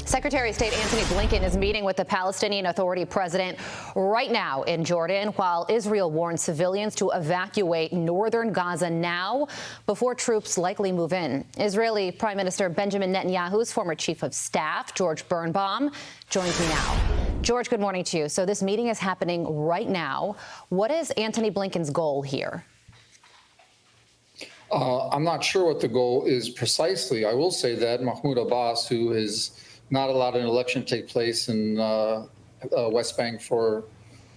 Secretary of State Antony Blinken is meeting with the Palestinian Authority president right now in Jordan, while Israel warns civilians to evacuate northern Gaza now before troops likely move in. Israeli Prime Minister Benjamin Netanyahu's former chief of staff, George Birnbaum, joins me now. George, good morning to you. So this meeting is happening right now. What is Antony Blinken's goal here? I'm not sure what the goal is precisely. I will say that Mahmoud Abbas, who has not allowed an election to take place in West Bank for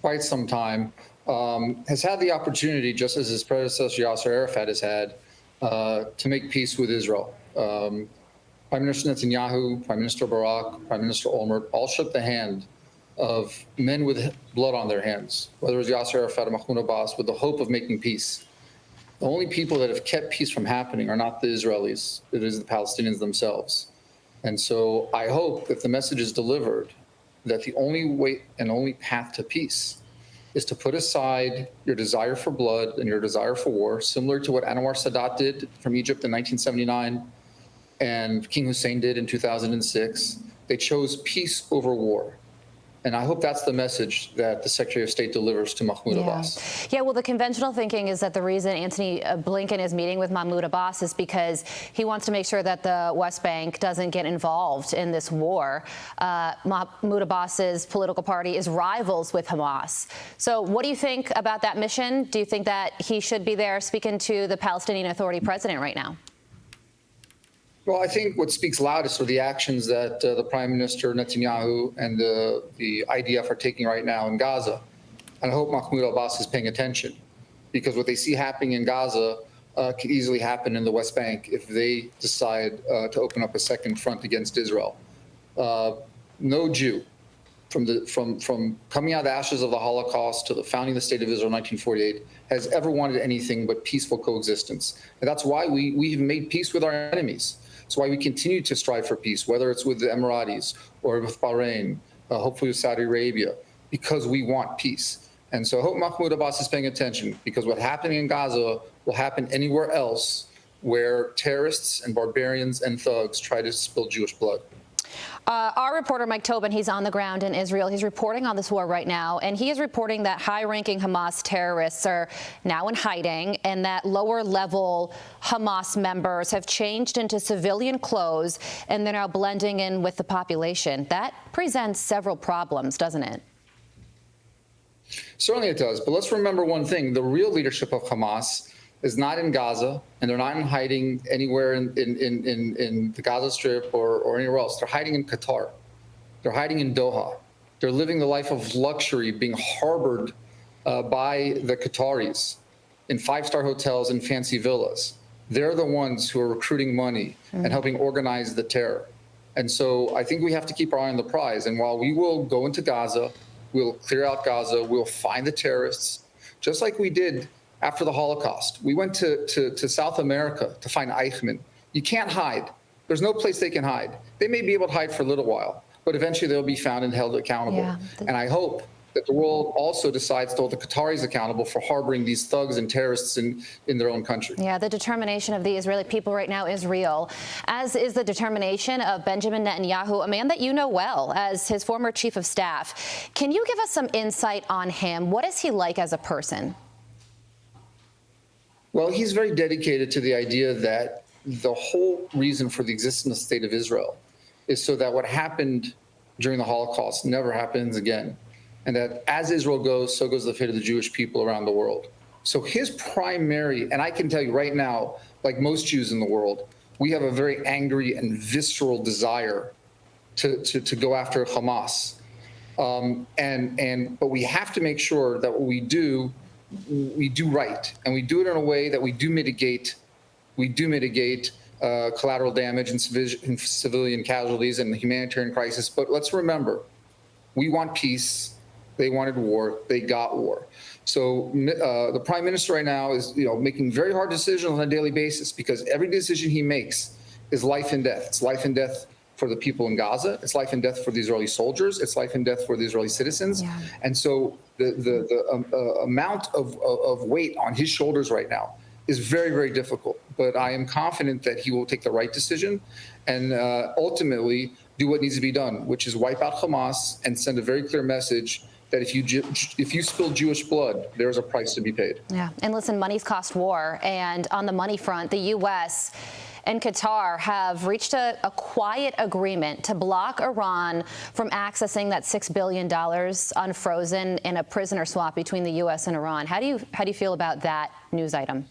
quite some time, has had the opportunity, just as his predecessor Yasser Arafat has had, to make peace with Israel. Prime Minister Netanyahu, Prime Minister Barak, Prime Minister Olmert all shook the hand of men with blood on their hands, whether it was Yasser Arafat or Mahmoud Abbas, with the hope of making peace. The only people that have kept peace from happening are not the Israelis, it is the Palestinians themselves. And so I hope that the message is delivered that the only way and only path to peace is to put aside your desire for blood and your desire for war, similar to what Anwar Sadat did from Egypt in 1979 and King Hussein did in 2006. They chose peace over war. And I hope that's the message that the Secretary of State delivers to Mahmoud Abbas. Yeah, well, the conventional thinking is that the reason Antony Blinken is meeting with Mahmoud Abbas is because he wants to make sure that the West Bank doesn't get involved in this war. Mahmoud Abbas's political party is rivals with Hamas. So what do you think about that mission? Do you think that he should be there speaking to the Palestinian Authority president right now? Well, I think what speaks loudest are the actions that the Prime Minister Netanyahu and the IDF are taking right now in Gaza. And I hope Mahmoud Abbas is paying attention, because what they see happening in Gaza could easily happen in the West Bank if they decide to open up a second front against Israel. No Jew, from coming out of the ashes of the Holocaust to the founding of the State of Israel in 1948, has ever wanted anything but peaceful coexistence. And that's why we've made peace with our enemies. That's why we continue to strive for peace, whether it's with the Emiratis or with Bahrain, hopefully with Saudi Arabia, because we want peace. And so I hope Mahmoud Abbas is paying attention, because what's happening in Gaza will happen anywhere else where terrorists and barbarians and thugs try to spill Jewish blood. Our reporter, Mike Tobin, he's on the ground in Israel. He's reporting on this war right now, and he is reporting that high-ranking Hamas terrorists are now in hiding and that lower-level Hamas members have changed into civilian clothes and they're now blending in with the population. That presents several problems, doesn't it? Certainly it does. But let's remember one thing. The real leadership of Hamas is not in Gaza, and they're not in hiding anywhere in the Gaza Strip or anywhere else. They're hiding in Qatar. They're hiding in Doha. They're living the life of luxury, being harbored by the Qataris in five-star hotels and fancy villas. They're the ones who are recruiting money and helping organize the terror. And so I think we have to keep our eye on the prize. And while we will go into Gaza, we'll clear out Gaza, we'll find the terrorists, just like we did after the Holocaust. We went to South America to find Eichmann. You can't hide. There's no place they can hide. They may be able to hide for a little while, but eventually they'll be found and held accountable. Yeah, and I hope that the world also decides to hold the Qataris accountable for harboring these thugs and terrorists in their own country. Yeah, the determination of the Israeli people right now is real, as is the determination of Benjamin Netanyahu, a man that you know well as his former chief of staff. Can you give us some insight on him? What is he like as a person? Well, he's very dedicated to the idea that the whole reason for the existence of the State of Israel is so that what happened during the Holocaust never happens again. And that as Israel goes, so goes the fate of the Jewish people around the world. So his primary, and I can tell you right now, like most Jews in the world, we have a very angry and visceral desire to go after Hamas. But we have to make sure that what we do right, and we do it in a way that we do mitigate collateral damage and civilian casualties and the humanitarian crisis. But let's remember, we want peace. They wanted war. They got war. So the prime minister right now is, making very hard decisions on a daily basis, because every decision he makes is life and death. It's life and death for the people in Gaza. It's life and death for the Israeli soldiers. It's life and death for the Israeli citizens. Yeah. And so the amount of weight on his shoulders right now is very, very difficult. But I am confident that he will take the right decision. And ultimately, do what needs to be done, which is wipe out Hamas and send a very clear message that if you spill Jewish blood, there is a price to be paid. Yeah, and listen, money's cost war. And on the money front, the U.S. and Qatar have reached a quiet agreement to block Iran from accessing that $6 billion unfrozen in a prisoner swap between the U.S. and Iran. How do you feel about that news item?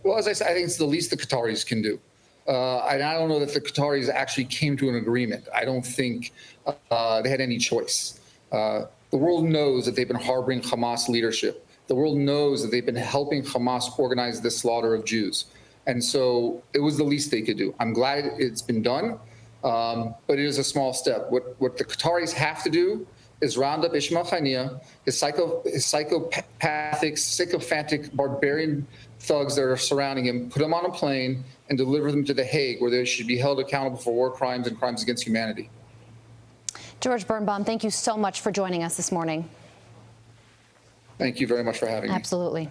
Well, as I said, I think it's the least the Qataris can do. I don't know that the Qataris actually came to an agreement. I don't think they had any choice. The world knows that they've been harboring Hamas leadership. The world knows that they've been helping Hamas organize the slaughter of Jews. And so it was the least they could do. I'm glad it's been done, but it is a small step. What the Qataris have to do is round up Ismail Haniyeh, his psychopathic, sycophantic, barbarian thugs that are surrounding him, put them on a plane and deliver them to The Hague, where they should be held accountable for war crimes and crimes against humanity. George Birnbaum, thank you so much for joining us this morning. Thank you very much for having me. Absolutely.